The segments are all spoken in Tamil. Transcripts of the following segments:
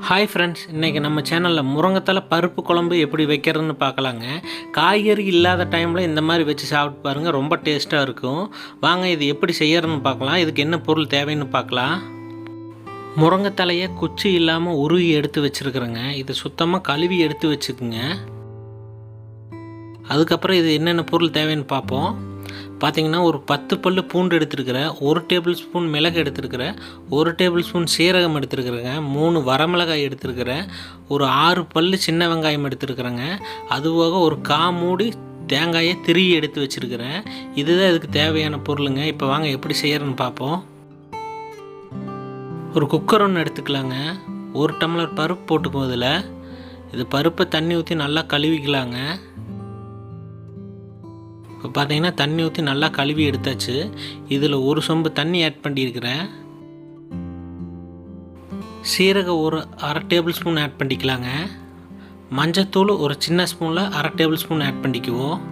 ஹாய் ஃப்ரெண்ட்ஸ், இன்றைக்கி நம்ம சேனலில் முருங்கைத்தலை பருப்பு குழம்பு எப்படி வைக்கிறதுன்னு பார்க்கலாங்க. காய்கறி இல்லாத டைமில் இந்த மாதிரி வச்சு சாப்பிட்டு பாருங்கள், ரொம்ப டேஸ்ட்டாக இருக்கும். வாங்க இது எப்படி செய்யறதுன்னு பார்க்கலாம். இதுக்கு என்ன பொருள் தேவைன்னு பார்க்கலாம். முருங்கைத்தலையை குச்சி இல்லாமல் உருவி எடுத்து வச்சுருக்குறேங்க. இதை சுத்தமாக கழுவி எடுத்து வச்சுக்குங்க. அதுக்கப்புறம் இது என்னென்ன பொருள் தேவைன்னு பார்ப்போம். பார்த்திங்கன்னா ஒரு 10 பல்லு பூண்டு எடுத்துருக்கிறேன், 1 டேபிள் ஸ்பூன் மிளகு எடுத்துருக்கிறேன், 1 டேபிள் ஸ்பூன் சீரகம் எடுத்துருக்குறேங்க, 3 வரமிளகாய் எடுத்துருக்கிறேன், ஒரு 6 பல்லு சின்ன வெங்காயம் எடுத்துருக்குறேங்க. அதுபோக ஒரு மூடி தேங்காயை திருகி எடுத்து வச்சுருக்கிறேன். இதுதான் இதுக்கு தேவையான பொருளுங்க. இப்போ வாங்க எப்படி செய்யறதுன்னு பார்ப்போம். ஒரு குக்கர் ஒன்று எடுத்துக்கலாங்க. 1 டம்ளர் பருப்பு போட்டுக்கும். இதில் இது பருப்பை தண்ணி ஊற்றி நல்லா கழுவிக்கலாங்க. இப்போ பார்த்தீங்கன்னா தண்ணி ஊற்றி நல்லா கழுவி எடுத்தாச்சு. இதில் ஒரு சொம்பு தண்ணி ஆட் பண்ணியிருக்கிறேன். சீரகம் ஒரு அரை டேபிள் ஸ்பூன் ஆட் பண்ணிக்கலாங்க. மஞ்சத்தூள் ஒரு சின்ன ஸ்பூனில் அரை டேபிள் ஸ்பூன் ஆட் பண்ணிக்குவோம்.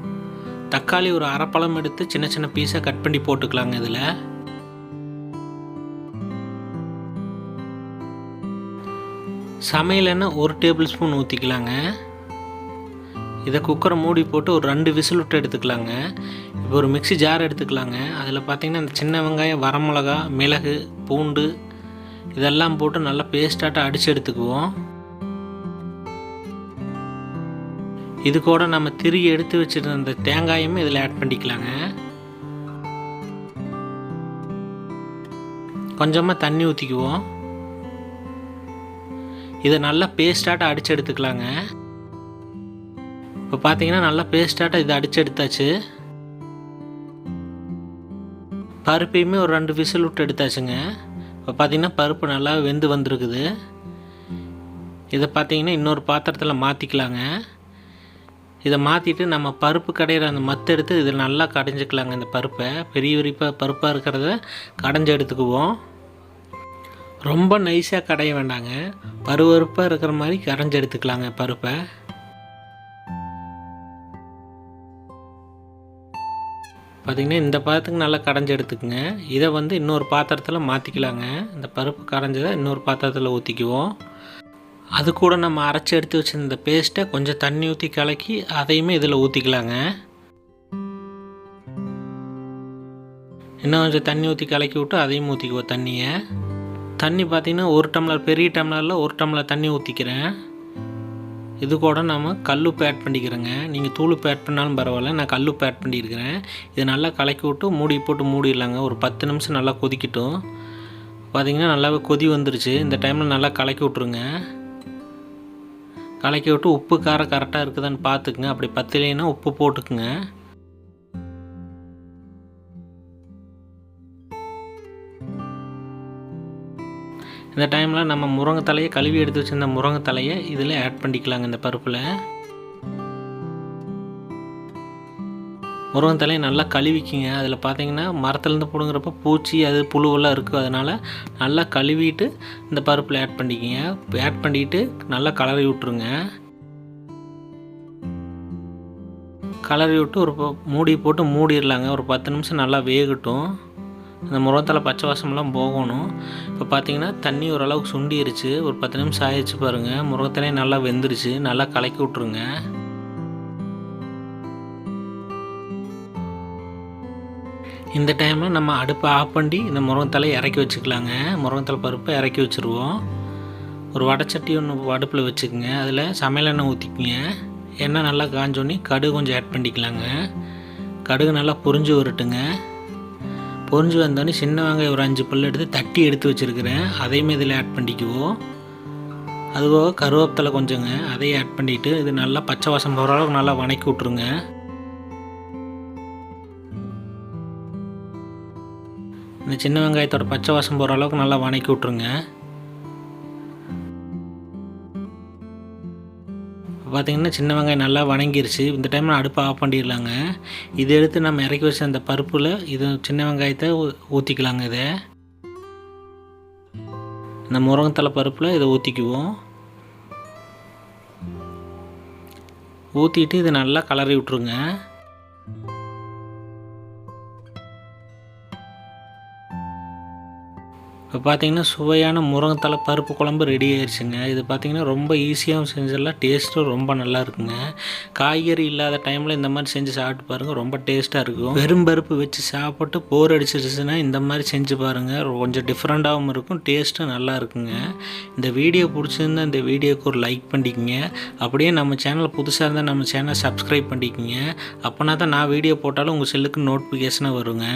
தக்காளி ஒரு அரை பழம் எடுத்து சின்ன சின்ன பீஸாக கட் பண்ணி போட்டுக்கலாங்க. இதில் சமையல் எண்ணெய் 1 டேபிள் ஸ்பூன் ஊற்றிக்கலாங்க. இதை குக்கரை மூடி போட்டு ஒரு 2 விசில் விட்டு எடுத்துக்கலாங்க. இப்போ ஒரு மிக்ஸி ஜார் எடுத்துக்கலாங்க. அதில் பார்த்திங்கன்னா இந்த சின்ன வெங்காயம், வரமிளகா, மிளகு, பூண்டு இதெல்லாம் போட்டு நல்லா பேஸ்டாட்டம் அடித்து எடுத்துக்குவோம். இது கூட நம்ம திருகி எடுத்து வச்சுருந்த அந்த தேங்காயுமே இதில் ஆட் பண்ணிக்கலாங்க. கொஞ்சமாக தண்ணி ஊற்றிக்குவோம். இதை நல்லா பேஸ்டாட்டம் அடித்து எடுத்துக்கலாங்க. இப்போ பார்த்தீங்கன்னா நல்லா பேஸ்டாட்டம் இதை அடித்து எடுத்தாச்சு. பருப்பையுமே ஒரு 2 விசில் விட்டு எடுத்தாச்சுங்க. இப்போ பார்த்தீங்கன்னா பருப்பு நல்லா வெந்து வந்திருக்குது. இதை பார்த்தீங்கன்னா இன்னொரு பாத்திரத்தில் மாற்றிக்கலாங்க. இதை மாற்றிட்டு நம்ம பருப்பு கடையிற அந்த மத்து எடுத்து இதில் நல்லா கடைஞ்சிக்கலாங்க. இந்த பருப்பை பெரிய பருப்பாக இருக்கிறத கடைஞ்சி எடுத்துக்குவோம். ரொம்ப நைஸாக கடைய வேண்டாங்க, பருவருப்பாக இருக்கிற மாதிரி கடைஞ்சி எடுத்துக்கலாங்க பருப்பை. பார்த்திங்கன்னா இந்த பாத்திரத்துக்கு நல்லா கடைஞ்சி எடுத்துக்குங்க. இதை இன்னொரு பாத்திரத்தில் மாற்றிக்கலாங்க. இந்த பருப்பு கடைஞ்சதை இன்னொரு பாத்திரத்தில் ஊற்றிக்குவோம். அது கூட நம்ம அரைச்சி எடுத்து வச்சுருந்த பேஸ்ட்டை கொஞ்சம் தண்ணி ஊற்றி கலக்கி அதையுமே இதில் ஊற்றிக்கலாங்க. இன்னும் கொஞ்சம் தண்ணி ஊற்றி கலக்கி விட்டு அதையும் ஊற்றிக்குவோம். தண்ணி பார்த்திங்கன்னா 1 டம்ளர், பெரிய டம்ளரில் 1 டம்ளர் தண்ணி ஊற்றிக்கிறேன். இது கூட நம்ம கல்லுப்பு ஆட் பண்ணிக்கிறேங்க. நீங்கள் தூளுப்பு ஆட் பண்ணாலும் பரவாயில்ல, நான் கல்லுப்பு ஆட் பண்ணியிருக்கிறேன். இதை நல்லா கலக்கி விட்டு மூடி போட்டு மூடிடலாங்க. ஒரு 10 நிமிஷம் நல்லா கொதிக்கட்டும். பார்த்திங்கன்னா நல்லாவே கொதி வந்துருச்சு. இந்த டைமில் நல்லா கலக்கி விட்ருங்க. கலக்கி விட்டு உப்பு காரம் கரெக்டாக இருக்குதான்னு பார்த்துக்குங்க. அப்படி பத்தலைன்னா உப்பு போட்டுக்குங்க. இந்த டைமில் நம்ம முருங்கைத்தலையை கழுவி எடுத்து வச்சுருந்த முருங்கைத்தலையை இதில் ஆட் பண்ணிக்கலாங்க. இந்த பருப்பில் முருங்கைத்தலையை நல்லா கழுவிக்கிங்க. அதில் பார்த்தீங்கன்னா மரத்துலேருந்து பிடுங்குறப்ப பூச்சி அது புழுவெல்லாம் இருக்குது. அதனால் நல்லா கழுவிட்டு இந்த பருப்பில் ஆட் பண்ணிக்கிங்க. ஆட் பண்ணிவிட்டு நல்லா கலரி விட்ருங்க. கலரி விட்டு ஒரு மூடி போட்டு மூடிடலாங்க. ஒரு 10 நிமிஷம் நல்லா வேகட்டும். இந்த முருங்கைத்தலை பச்சை வாசமெல்லாம் போகணும். இப்போ பார்த்தீங்கன்னா தண்ணி ஓரளவுக்கு சுண்டிருச்சு. ஒரு 10 நிமிஷம் ஆயிடுச்சு பாருங்கள். முருங்கைத்தலையும் நல்லா வெந்துருச்சு. நல்லா கலக்கி விட்ருங்க. இந்த டைமில் நம்ம அடுப்பை ஆஃப் பண்ணி இந்த முருங்கைத்தலையை இறக்கி வச்சுக்கலாங்க. முருங்கைத்தலை பருப்பை இறக்கி வச்சுருவோம். ஒரு வடைச்சட்டி ஒன்று அடுப்பில் வச்சுக்கோங்க. அதில் சமையல் எண்ணெய் ஊற்றிக்குங்க. எண்ணெய் நல்லா காஞ்சோன்னே கடுகு கொஞ்சம் ஆட் பண்ணிக்கலாங்க. கடுகு நல்லா பொரிஞ்சு வரட்டுங்க. பொரிஞ்சு வந்தோடனே சின்ன வெங்காயம் ஒரு 5 பல் எடுத்து தட்டி எடுத்து வச்சுருக்கிறேன். அதையுமே இதில் ஆட் பண்ணிக்குவோம். அதுபோக கருவேப்பிலை கொஞ்சங்க, அதையும் ஆட் பண்ணிவிட்டு இது நல்லா பச்சை வாசம் போகிற அளவுக்கு நல்லா வணக்கி விட்ருங்க. இந்த சின்ன வெங்காயத்தோட பச்சை வாசம் போகிற அளவுக்கு நல்லா வணக்கி விட்ருங்க. பார்த்திங்கன்னா சின்ன வெங்காயம் நல்லா வணங்கிருச்சு. இந்த டைமில் அடுப்பை ஆஃப் பண்ணிடலாங்க. இதை எடுத்து நம்ம இறக்கி வச்ச அந்த பருப்பில் இது சின்ன வெங்காயத்தை ஊற்றிக்கலாங்க. இதை இந்த முருங்கைத்தலை பருப்பில் இதை ஊற்றிக்குவோம். ஊற்றிட்டு இதை நல்லா கலரி விட்ருங்க. இப்போ பார்த்தீங்கன்னா சுவையான முருங்கைத்தலை பருப்பு குழம்பு ரெடி ஆயிடுச்சுங்க. இது பார்த்தீங்கன்னா ரொம்ப ஈஸியாகவும் செஞ்சிடலாம், டேஸ்ட்டும் ரொம்ப நல்லா இருக்குங்க. காய்கறி இல்லாத டைமில் இந்த மாதிரி செஞ்சு சாப்பிட்டு பாருங்கள், ரொம்ப டேஸ்ட்டாக இருக்கும். வெறும் பருப்பு வச்சு சாப்பிட்டு போர் அடிச்சிருச்சுன்னா இந்த மாதிரி செஞ்சு பாருங்கள், கொஞ்சம் டிஃப்ரெண்ட்டாகவும் இருக்கும், டேஸ்ட்டும் நல்லா இருக்குங்க. இந்த வீடியோ பிடிச்சிருந்தா இந்த வீடியோக்கு ஒரு லைக் பண்ணிக்கோங்க. அப்படியே நம்ம சேனல் புதுசாக இருந்தால் நம்ம சேனலை சப்ஸ்கிரைப் பண்ணிக்கோங்க. அப்போனா தான் நான் வீடியோ போட்டாலும் உங்கள் செல்லுக்கு நோட்டிஃபிகேஷனாக வருங்க.